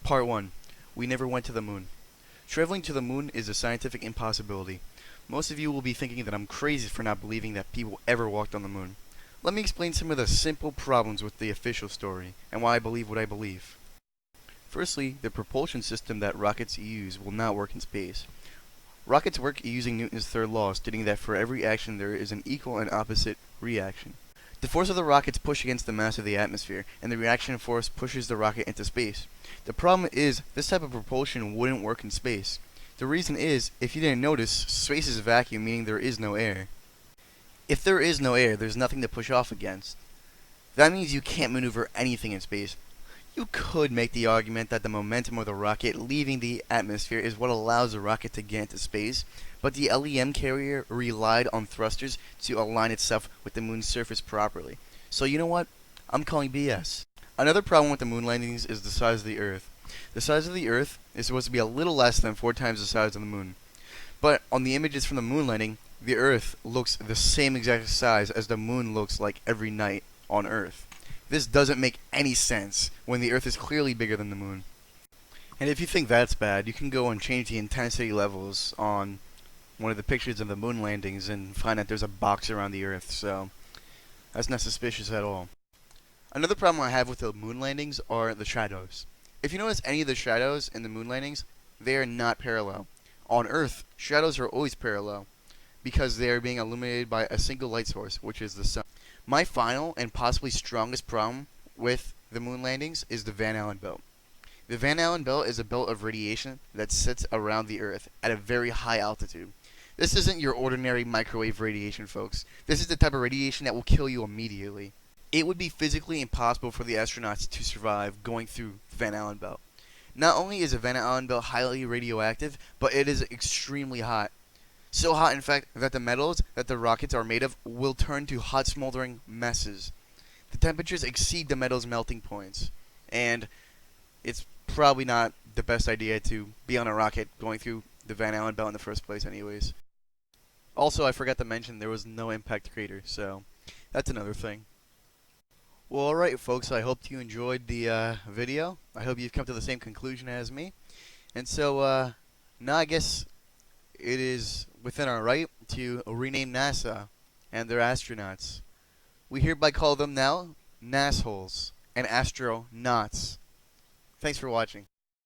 Part 1. We never went to the moon. Traveling to the moon is a scientific impossibility. Most of you will be thinking that I'm crazy for not believing that people ever walked on the moon. Let me explain some of the simple problems with the official story, and why I believe what I believe. Firstly, the propulsion system that rockets use will not work in space. Rockets work using Newton's third law, stating that for every action there is an equal and opposite reaction. The force of the rockets push against the mass of the atmosphere, and the reaction force pushes the rocket into space. The problem is, this type of propulsion wouldn't work in space. The reason is, if you didn't notice, space is a vacuum, meaning there is no air. If there is no air, there's nothing to push off against. That means you can't maneuver anything in space. You could make the argument that the momentum of the rocket leaving the atmosphere is what allows the rocket to get into space, but the LEM carrier relied on thrusters to align itself with the moon's surface properly. So you know what? I'm calling BS. Another problem with the moon landings is the size of the Earth. The size of the Earth is supposed to be a little less than 4 times the size of the moon. But on the images from the moon landing, the Earth looks the same exact size as the moon looks like every night on Earth. This doesn't make any sense when the Earth is clearly bigger than the moon. And if you think that's bad, you can go and change the intensity levels on one of the pictures of the moon landings and find that there's a box around the Earth, so that's not suspicious at all. Another problem I have with the moon landings are the shadows. If you notice any of the shadows in the moon landings, they are not parallel. On Earth, shadows are always parallel because they are being illuminated by a single light source, which is the sun. My final and possibly strongest problem with the moon landings is the Van Allen belt. The Van Allen belt is a belt of radiation that sits around the Earth at a very high altitude. This isn't your ordinary microwave radiation, folks. This is the type of radiation that will kill you immediately. It would be physically impossible for the astronauts to survive going through the Van Allen belt. Not only is the Van Allen belt highly radioactive, but it is extremely hot. So hot, in fact, that the metals that the rockets are made of will turn to hot smoldering messes. The temperatures exceed the metal's melting points, and it's probably not the best idea to be on a rocket going through the Van Allen belt in the first place anyways. Also, I forgot to mention there was no impact crater, so that's another thing. Well, alright folks, I hope you enjoyed the video. I hope you've come to the same conclusion as me. And so, now I guess it is within our right to rename NASA and their astronauts. We hereby call them now NASSholes and astronauts. Thanks for watching.